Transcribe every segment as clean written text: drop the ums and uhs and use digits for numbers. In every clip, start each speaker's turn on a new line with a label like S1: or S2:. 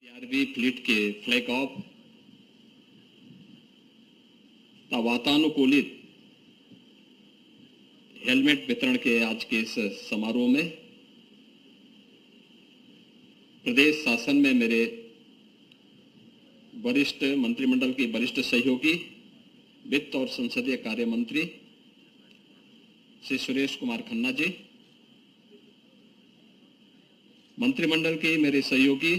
S1: 11वीं फ्लीट के flag of का वातानुकूलित हेलमेट वितरण के आज के इस समारोह में प्रदेश शासन में मेरे वरिष्ठ मंत्रिमंडल के वरिष्ठ सहयोगी वित्त और संसदीय कार्य मंत्री श्री सुरेश कुमार खन्ना जी, मंत्रिमंडल के मेरे सहयोगी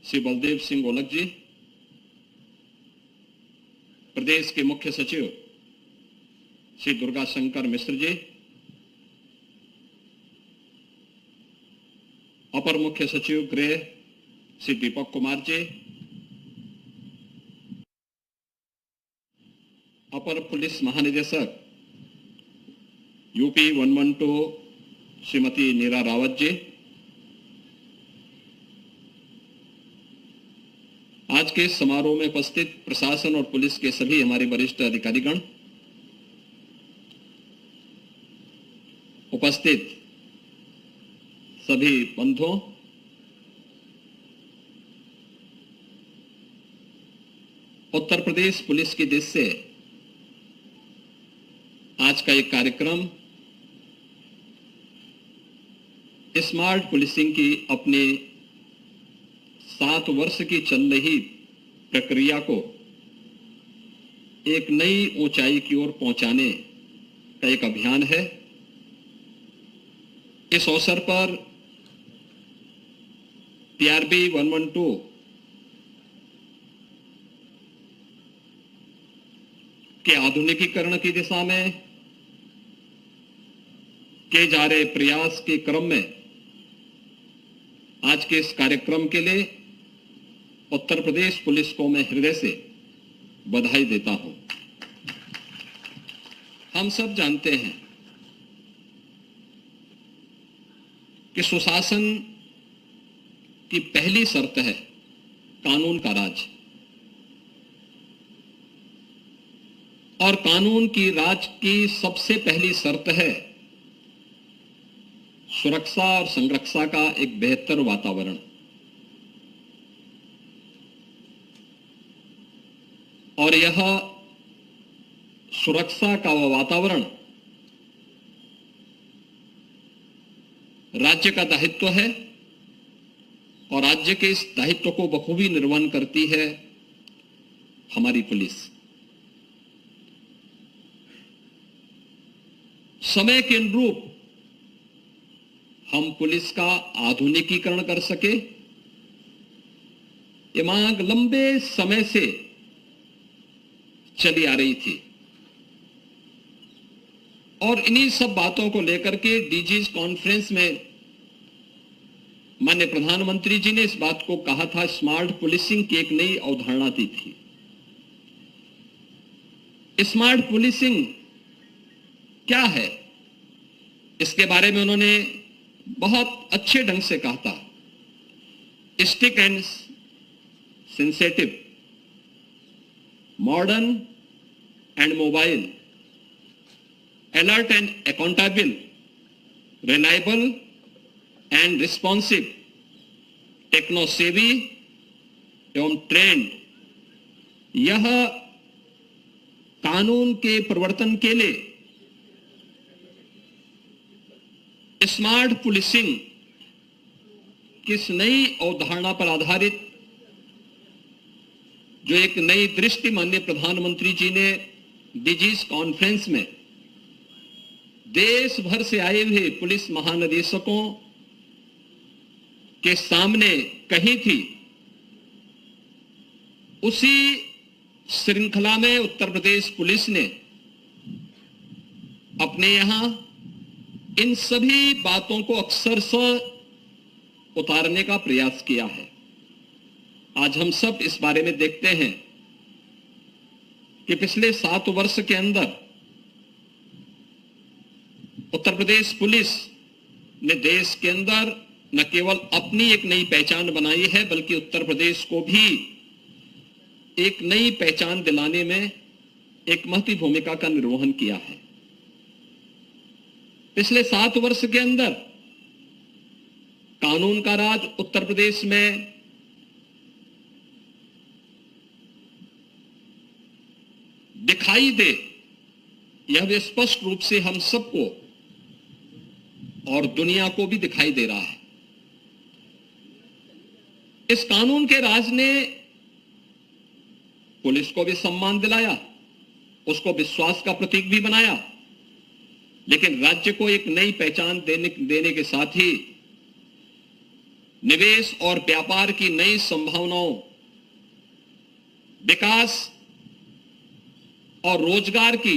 S1: श्री बलदेव सिंह ओलख जी, प्रदेश के मुख्य सचिव श्री दुर्गा शंकर मिश्र जी, अपर मुख्य सचिव गृह श्री दीपक कुमार जी, अपर पुलिस महानिदेशक यूपी 112 श्रीमती नीरा रावत जी, आज के समारोह में उपस्थित प्रशासन और पुलिस के सभी हमारे वरिष्ठ अधिकारीगण, उपस्थित सभी बंधुओं, उत्तर प्रदेश पुलिस की दिश से आज का एक कार्यक्रम स्मार्ट पुलिसिंग की अपने 7 वर्ष की चल रही प्रक्रिया को एक नई ऊंचाई की ओर पहुंचाने का एक अभियान है। इस अवसर पर PRB 112 के आधुनिकीकरण की दिशा में किए जा रहे प्रयास के क्रम में आज के इस कार्यक्रम के लिए उत्तर प्रदेश पुलिस को मैं हृदय से बधाई देता हूं। हम सब जानते हैं कि सुशासन की पहली शर्त है कानून का राज, और कानून की राज की सबसे पहली शर्त है सुरक्षा और संरक्षा का एक बेहतर वातावरण। और यह सुरक्षा का वातावरण राज्य का दायित्व है, और राज्य के इस दायित्व को बखूबी निर्वहन करती है हमारी पुलिस। समय के अनुरूप हम पुलिस का आधुनिकीकरण कर सके, ये मांग लंबे समय से चली आ रही थी, और इन्हीं सब बातों को लेकर के डीजीज कॉन्फ्रेंस में माननीय प्रधानमंत्री जी ने इस बात को कहा था, स्मार्ट पुलिसिंग की एक नई अवधारणा दी थी। स्मार्ट पुलिसिंग क्या है, इसके बारे में उन्होंने बहुत अच्छे ढंग से कहा था। Strict and sensitive, modern and mobile, alert and accountable, reliable and responsive, techno savvy एवं ट्रेंड। यह कानून के प्रवर्तन के लिए स्मार्ट पुलिसिंग किस नई अवधारणा पर आधारित, जो एक नई दृष्टि माननीय प्रधानमंत्री जी ने डीजीज कॉन्फ्रेंस में देश भर से आए हुए पुलिस महानिदेशकों के सामने कही थी, उसी श्रृंखला में उत्तर प्रदेश पुलिस ने अपने यहां इन सभी बातों को अक्षरशः उतारने का प्रयास किया है। आज हम सब इस बारे में देखते हैं कि पिछले 7 वर्ष के अंदर उत्तर प्रदेश पुलिस ने देश के अंदर न केवल अपनी एक नई पहचान बनाई है, बल्कि उत्तर प्रदेश को भी एक नई पहचान दिलाने में एक महत्वपूर्ण भूमिका का निर्वहन किया है। पिछले 7 वर्ष के अंदर कानून का राज उत्तर प्रदेश में दिखाई दे, यह भी स्पष्ट रूप से हम सबको और दुनिया को भी दिखाई दे रहा है। इस कानून के राज ने पुलिस को भी सम्मान दिलाया, उसको विश्वास का प्रतीक भी बनाया, लेकिन राज्य को एक नई पहचान देने के साथ ही निवेश और व्यापार की नई संभावनाओं, विकास और रोजगार की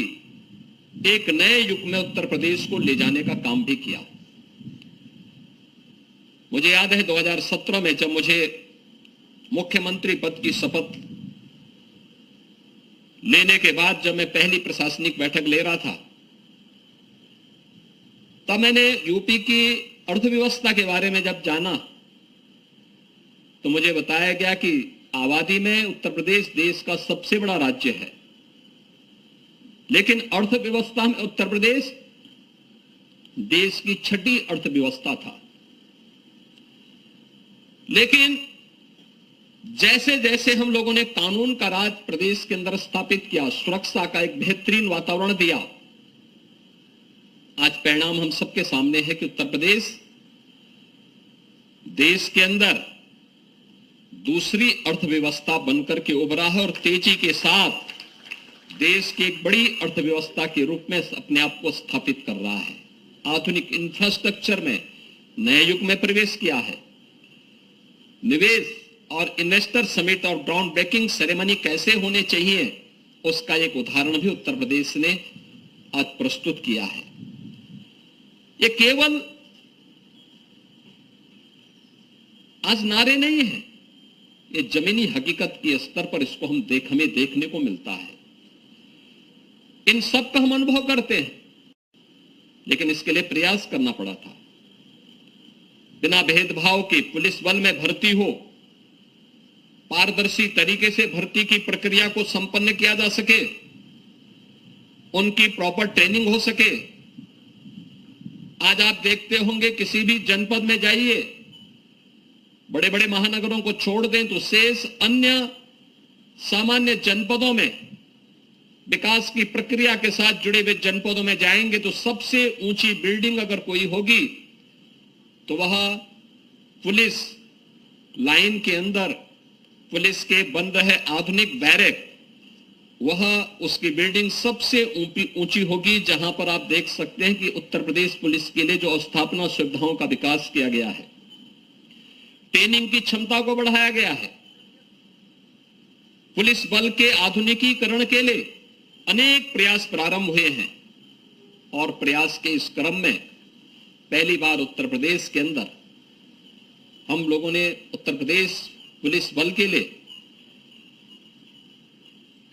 S1: एक नए युग में उत्तर प्रदेश को ले जाने का काम भी किया। मुझे याद है 2017 में जब मुझे मुख्यमंत्री पद की शपथ लेने के बाद जब मैं पहली प्रशासनिक बैठक ले रहा था, तब मैंने यूपी की अर्थव्यवस्था के बारे में जब जाना तो मुझे बताया गया कि आबादी में उत्तर प्रदेश देश का सबसे बड़ा राज्य है, लेकिन अर्थव्यवस्था में उत्तर प्रदेश देश की छठी अर्थव्यवस्था था। लेकिन जैसे जैसे हम लोगों ने कानून का राज प्रदेश के अंदर स्थापित किया, सुरक्षा का एक बेहतरीन वातावरण दिया, आज परिणाम हम सबके सामने है कि उत्तर प्रदेश देश के अंदर दूसरी अर्थव्यवस्था बनकर के उभरा है और तेजी के साथ देश की एक बड़ी अर्थव्यवस्था के रूप में अपने आप को स्थापित कर रहा है। आधुनिक इंफ्रास्ट्रक्चर में नए युग में प्रवेश किया है। निवेश और इन्वेस्टर समिट और ग्राउंड ब्रेकिंग सेरेमनी कैसे होने चाहिए, उसका एक उदाहरण भी उत्तर प्रदेश ने आज प्रस्तुत किया है। ये केवल आज नारे नहीं है, ये जमीनी हकीकत के स्तर पर इसको हमें देखने को मिलता है। इन सब का हम अनुभव करते हैं, लेकिन इसके लिए प्रयास करना पड़ा था। बिना भेदभाव के पुलिस बल में भर्ती हो, पारदर्शी तरीके से भर्ती की प्रक्रिया को संपन्न किया जा सके, उनकी प्रॉपर ट्रेनिंग हो सके। आज आप देखते होंगे किसी भी जनपद में जाइए, बड़े बड़े महानगरों को छोड़ दें तो शेष अन्य सामान्य जनपदों में, विकास की प्रक्रिया के साथ जुड़े हुए जनपदों में जाएंगे तो सबसे ऊंची बिल्डिंग अगर कोई होगी तो वह पुलिस लाइन के अंदर पुलिस के बन रहे आधुनिक बैरक, वह उसकी बिल्डिंग सबसे ऊंची होगी, जहां पर आप देख सकते हैं कि उत्तर प्रदेश पुलिस के लिए जो अवस्थापना सुविधाओं का विकास किया गया है, ट्रेनिंग की क्षमता को बढ़ाया गया है, पुलिस बल के आधुनिकीकरण के लिए अनेक प्रयास प्रारंभ हुए हैं और प्रयास के इस क्रम में पहली बार उत्तर प्रदेश के अंदर हम लोगों ने उत्तर प्रदेश पुलिस बल के लिए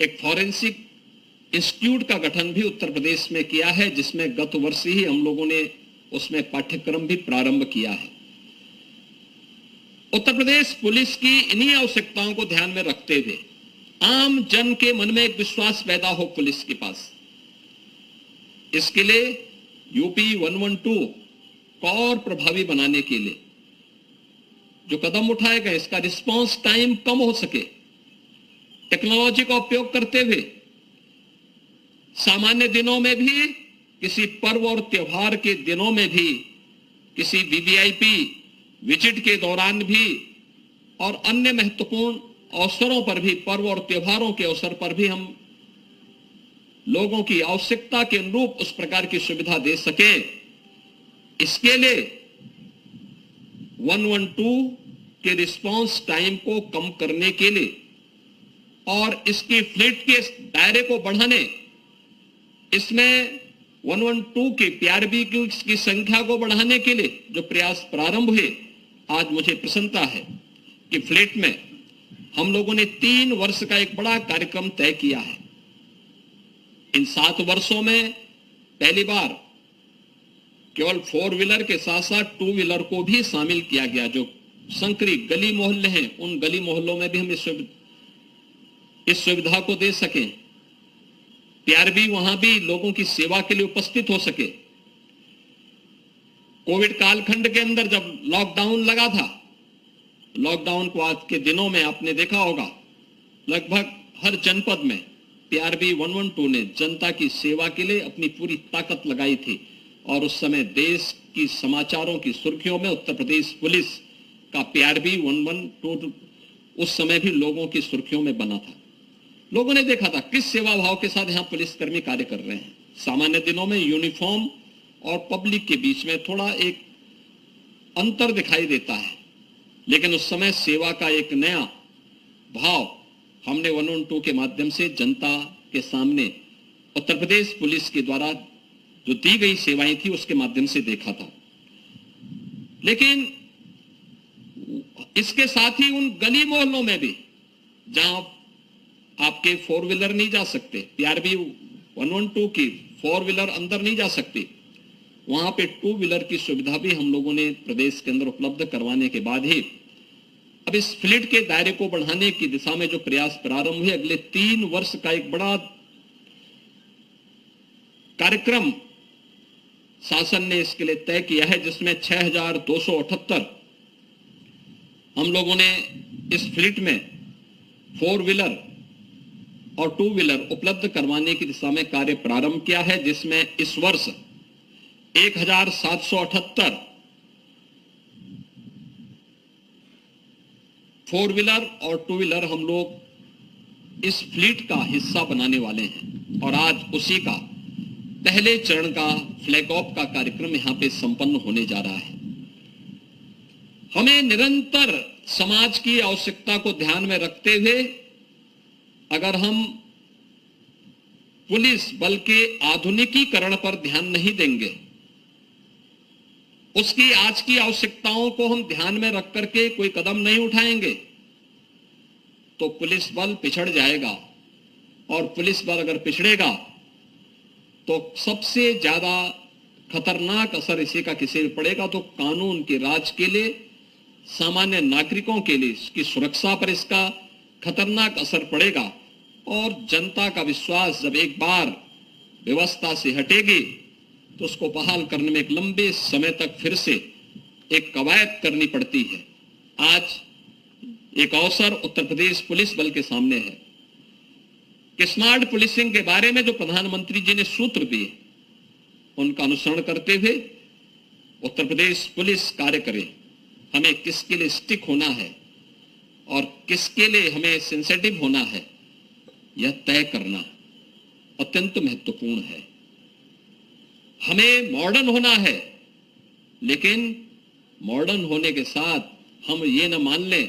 S1: एक फॉरेंसिक इंस्टीट्यूट का गठन भी उत्तर प्रदेश में किया है, जिसमें गत वर्ष ही हम लोगों ने उसमें पाठ्यक्रम भी प्रारंभ किया है। उत्तर प्रदेश पुलिस की इन्हीं आवश्यकताओं को ध्यान में रखते हुए आम जन के मन में एक विश्वास पैदा हो पुलिस के पास, इसके लिए यूपी 112 को और प्रभावी बनाने के लिए जो कदम उठाए गए, इसका रिस्पांस टाइम कम हो सके, टेक्नोलॉजी का उपयोग करते हुए सामान्य दिनों में भी, किसी पर्व और त्योहार के दिनों में भी, किसी वीवीआईपी विजिट के दौरान भी और अन्य महत्वपूर्ण अवसरों पर भी, पर्व और त्योहारों के अवसर पर भी हम लोगों की आवश्यकता के अनुरूप उस प्रकार की सुविधा दे सके। इसके लिए 112 के रिस्पांस टाइम को कम करने के लिए और इसकी फ्लीट के दायरे को बढ़ाने, इसमें 112 के पीआरबी की संख्या को बढ़ाने के लिए जो प्रयास प्रारंभ हुए, आज मुझे प्रसन्नता है कि फ्लीट में हम लोगों ने 3 वर्ष का एक बड़ा कार्यक्रम तय किया है। इन 7 वर्षों में पहली बार केवल 4 व्हीलर के साथ साथ 2 व्हीलर को भी शामिल किया गया। जो संकरी गली मोहल्ले हैं, उन गली मोहल्लों में भी हम इस सुविधा को दे सकें, पीआरबी वहां भी लोगों की सेवा के लिए उपस्थित हो सके। कोविड कालखंड के अंदर जब लॉकडाउन लगा था, लॉकडाउन को आज के दिनों में आपने देखा होगा, लगभग हर जनपद में पीआरबी 112 ने जनता की सेवा के लिए अपनी पूरी ताकत लगाई थी। और उस समय देश की समाचारों की सुर्खियों में उत्तर प्रदेश पुलिस का पीआरबी 112 उस समय भी लोगों की सुर्खियों में बना था। लोगों ने देखा था किस सेवा भाव के साथ यहाँ पुलिसकर्मी कार्य कर रहे हैं। सामान्य दिनों में यूनिफॉर्म और पब्लिक के बीच में थोड़ा एक अंतर दिखाई देता है, लेकिन उस समय सेवा का एक नया भाव हमने 112 के माध्यम से जनता के सामने उत्तर प्रदेश पुलिस के द्वारा जो दी गई सेवाएं थी उसके माध्यम से देखा था। लेकिन इसके साथ ही उन गली मोहल्लों में भी जहां आपके 4 व्हीलर नहीं जा सकते, पीआरबी 112 की 4 व्हीलर अंदर नहीं जा सकती, वहां पे 2 व्हीलर की सुविधा भी हम लोगों ने प्रदेश के अंदर उपलब्ध करवाने के बाद ही अब इस फ्लीट के दायरे को बढ़ाने की दिशा में जो प्रयास प्रारंभ हुए, अगले 3 वर्ष का एक बड़ा कार्यक्रम शासन ने इसके लिए तय किया है, जिसमें 6278 हम लोगों ने इस फ्लीट में 4 व्हीलर और 2 व्हीलर उपलब्ध करवाने की दिशा में कार्य प्रारंभ किया है, जिसमें इस वर्ष 1778 4 व्हीलर और 2 व्हीलर हम लोग इस फ्लीट का हिस्सा बनाने वाले हैं। और आज उसी का पहले चरण का फ्लैग ऑफ का कार्यक्रम यहां पे संपन्न होने जा रहा है। हमें निरंतर समाज की आवश्यकता को ध्यान में रखते हुए अगर हम पुलिस बल के आधुनिकीकरण पर ध्यान नहीं देंगे, उसकी आज की आवश्यकताओं को हम ध्यान में रख करके कोई कदम नहीं उठाएंगे, तो पुलिस बल पिछड़ जाएगा। और पुलिस बल अगर पिछड़ेगा तो सबसे ज्यादा खतरनाक असर इसी का किसी पर पड़ेगा तो कानून के राज के लिए, सामान्य नागरिकों के लिए इसकी सुरक्षा पर इसका खतरनाक असर पड़ेगा। और जनता का विश्वास जब एक बार व्यवस्था से हटेगी तो उसको बहाल करने में एक लंबे समय तक फिर से एक कवायद करनी पड़ती है। आज एक अवसर उत्तर प्रदेश पुलिस बल के सामने है कि स्मार्ट पुलिसिंग के बारे में जो प्रधानमंत्री जी ने सूत्र दिए उनका अनुसरण करते हुए उत्तर प्रदेश पुलिस कार्य करे। हमें किसके लिए स्टिक होना है और किसके लिए हमें सेंसिटिव होना है, यह तय करना अत्यंत महत्वपूर्ण है। हमें मॉडर्न होना है, लेकिन मॉडर्न होने के साथ हम ये न मान लें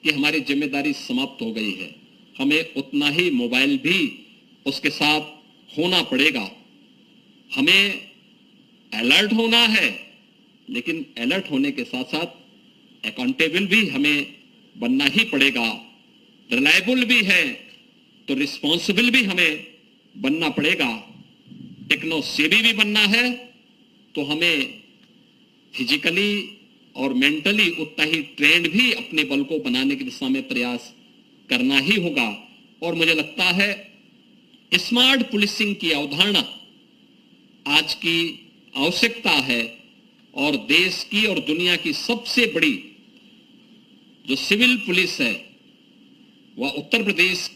S1: कि हमारी जिम्मेदारी समाप्त हो गई है। हमें उतना ही मोबाइल भी उसके साथ होना पड़ेगा। हमें अलर्ट होना है, लेकिन अलर्ट होने के साथ साथ अकाउंटेबल भी हमें बनना ही पड़ेगा। रिलायबल भी है तो रिस्पॉन्सिबल भी हमें बनना पड़ेगा। टेक्नो सेवी भी बनना है तो हमें फिजिकली और मेंटली उतना ही ट्रेंड भी अपने बल को बनाने की दिशा में प्रयास करना ही होगा। और मुझे लगता है स्मार्ट पुलिसिंग की अवधारणा आज की आवश्यकता है और देश की और दुनिया की सबसे बड़ी जो सिविल पुलिस है वह उत्तर प्रदेश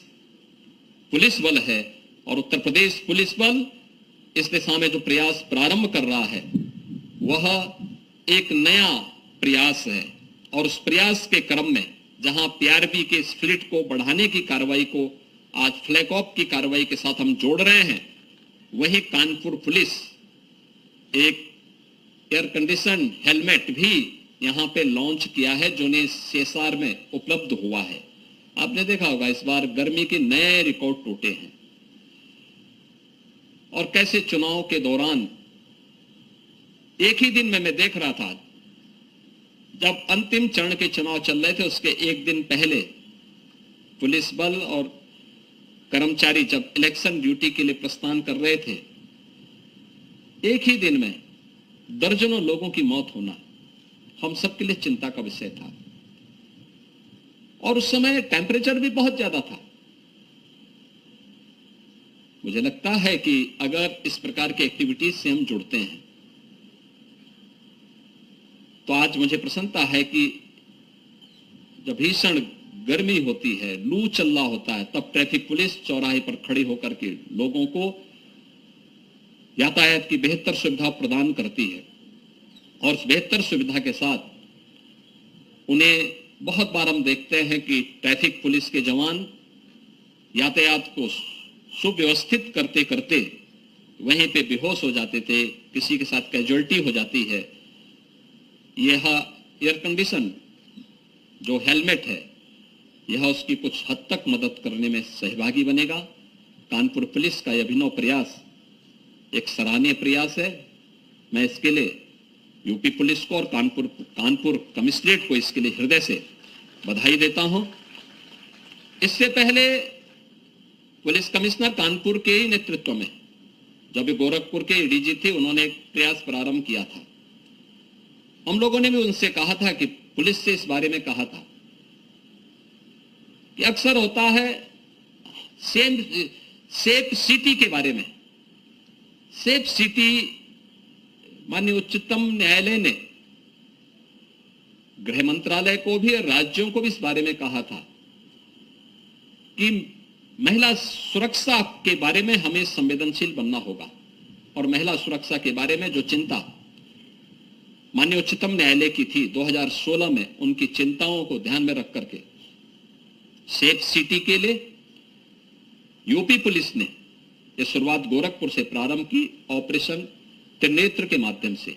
S1: पुलिस बल है। और उत्तर प्रदेश पुलिस बल इस दिशा में जो प्रयास प्रारंभ कर रहा है वह एक नया प्रयास है। और उस प्रयास के क्रम में जहां पीआरबी के इस फ्लीट को बढ़ाने की कार्रवाई को आज फ्लैग ऑफ की कार्रवाई के साथ हम जोड़ रहे हैं, वही कानपुर पुलिस एक एयर कंडीशन हेलमेट भी यहां पे लॉन्च किया है जो ने सीएसआर में उपलब्ध हुआ है। आपने देखा होगा इस बार गर्मी के नए रिकॉर्ड टूटे हैं। और कैसे चुनाव के दौरान एक ही दिन में मैं देख रहा था, जब अंतिम चरण के चुनाव चल रहे थे उसके एक दिन पहले पुलिस बल और कर्मचारी जब इलेक्शन ड्यूटी के लिए प्रस्थान कर रहे थे, एक ही दिन में दर्जनों लोगों की मौत होना हम सबके लिए चिंता का विषय था। और उस समय टेम्परेचर भी बहुत ज्यादा था। मुझे लगता है कि अगर इस प्रकार की एक्टिविटीज से हम जुड़ते हैं तो आज मुझे प्रसन्नता है कि जब भीषण गर्मी होती है, लू चल रहा होता है, तब ट्रैफिक पुलिस चौराहे पर खड़ी होकर के लोगों को यातायात की बेहतर सुविधा प्रदान करती है। और उस बेहतर सुविधा के साथ उन्हें बहुत बार हम देखते हैं कि ट्रैफिक पुलिस के जवान यातायात को सुव्यवस्थित करते करते वहीं पे बेहोश हो जाते थे, किसी के साथ कैजुअल्टी हो जाती है। यह एयर कंडीशन जो हेलमेट है, यह उसकी कुछ हद तक मदद करने में सहभागी बनेगा। कानपुर पुलिस का यह अभिनव प्रयास एक सराहनीय प्रयास है। मैं इसके लिए यूपी पुलिस को और कानपुर कमिश्नरेट को इसके लिए हृदय से बधाई देता हूं। इससे पहले पुलिस कमिश्नर कानपुर के नेतृत्व में जब गोरखपुर के डीजी थे, उन्होंने एक प्रयास प्रारंभ किया था। हम लोगों ने भी उनसे कहा था कि पुलिस से इस बारे में कहा था कि अक्सर होता है सेफ सिटी के बारे में। सेफ सिटी माननीय उच्चतम न्यायालय ने गृह मंत्रालय को भी और राज्यों को भी इस बारे में कहा था कि महिला सुरक्षा के बारे में हमें संवेदनशील बनना होगा। और महिला सुरक्षा के बारे में जो चिंता माननीय उच्चतम न्यायालय की थी 2016 में, उनकी चिंताओं को ध्यान में रख करके सेफ सिटी के लिए यूपी पुलिस ने यह शुरुआत गोरखपुर से प्रारंभ की, ऑपरेशन त्रिनेत्र के माध्यम से,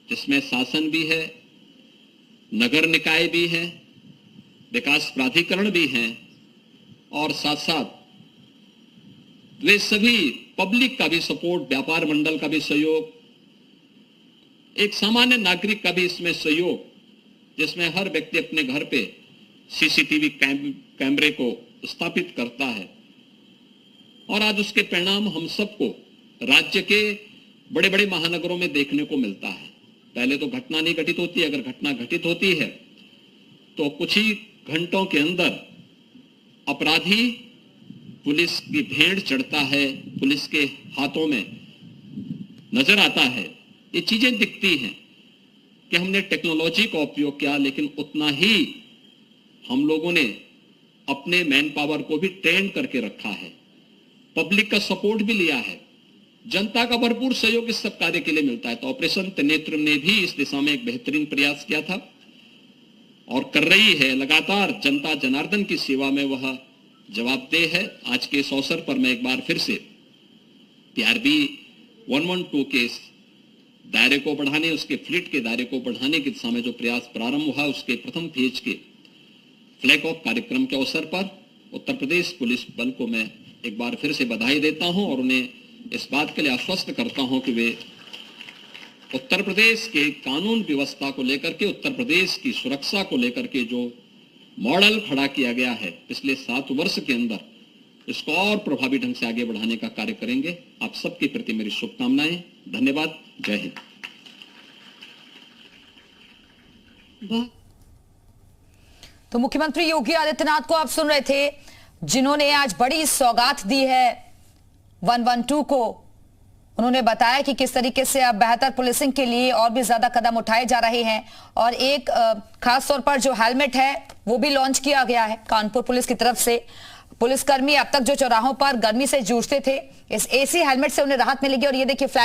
S1: जिसमें शासन भी है, नगर निकाय भी है, विकास प्राधिकरण भी हैं और साथ साथ वे सभी पब्लिक का भी सपोर्ट, व्यापार मंडल का भी सहयोग, एक सामान्य नागरिक का भी इसमें सहयोग, जिसमें हर व्यक्ति अपने घर पे सीसीटीवी कैमरे को स्थापित करता है। और आज उसके परिणाम हम सबको राज्य के बड़े बड़े महानगरों में देखने को मिलता है। पहले तो घटना नहीं घटित होती, अगर घटना घटित होती है तो कुछ ही घंटों के अंदर अपराधी पुलिस की भेंट चढ़ता है, पुलिस के हाथों में नजर आता है। ये चीजें दिखती हैं कि हमने टेक्नोलॉजी का उपयोग किया, लेकिन उतना ही हम लोगों ने अपने मैन पावर को भी ट्रेन करके रखा है, पब्लिक का सपोर्ट भी लिया है, जनता का भरपूर सहयोग इस सब कार्य के लिए मिलता है। तो ऑपरेशन त्रिनेत्र ने भी इस दिशा में एक बेहतरीन प्रयास किया था और कर रही है लगातार। जनता जनार्दन की सेवा में वह जवाबदेह है। आज के इस अवसर पर मैं एक बार फिर से PRB 112 के दायरे को बढ़ाने, उसके फ्लीट के दायरे को बढ़ाने की दिशा में जो प्रयास प्रारंभ हुआ, उसके प्रथम फेज के फ्लैग ऑफ कार्यक्रम के अवसर पर उत्तर प्रदेश पुलिस बल को मैं एक बार फिर से बधाई देता हूं और उन्हें इस बात के लिए आश्वस्त करता हूं कि वे उत्तर प्रदेश के कानून व्यवस्था को लेकर के, उत्तर प्रदेश की सुरक्षा को लेकर के जो मॉडल खड़ा किया गया है पिछले 7 वर्ष के अंदर, इसको और प्रभावी ढंग से आगे बढ़ाने का कार्य करेंगे। आप सबके प्रति मेरी शुभकामनाएं। धन्यवाद। जय हिंद।
S2: तो मुख्यमंत्री योगी आदित्यनाथ को आप सुन रहे थे, जिन्होंने आज बड़ी सौगात दी है 112 को। उन्होंने बताया कि किस तरीके से अब बेहतर पुलिसिंग के लिए और भी ज्यादा कदम उठाए जा रहे हैं और एक खास तौर पर जो हेलमेट है वो भी लॉन्च किया गया है कानपुर पुलिस की तरफ से। पुलिसकर्मी अब तक जो चौराहों पर गर्मी से जूझते थे, इस AC हेलमेट से उन्हें राहत मिलेगी। और ये देखिए फ्लैग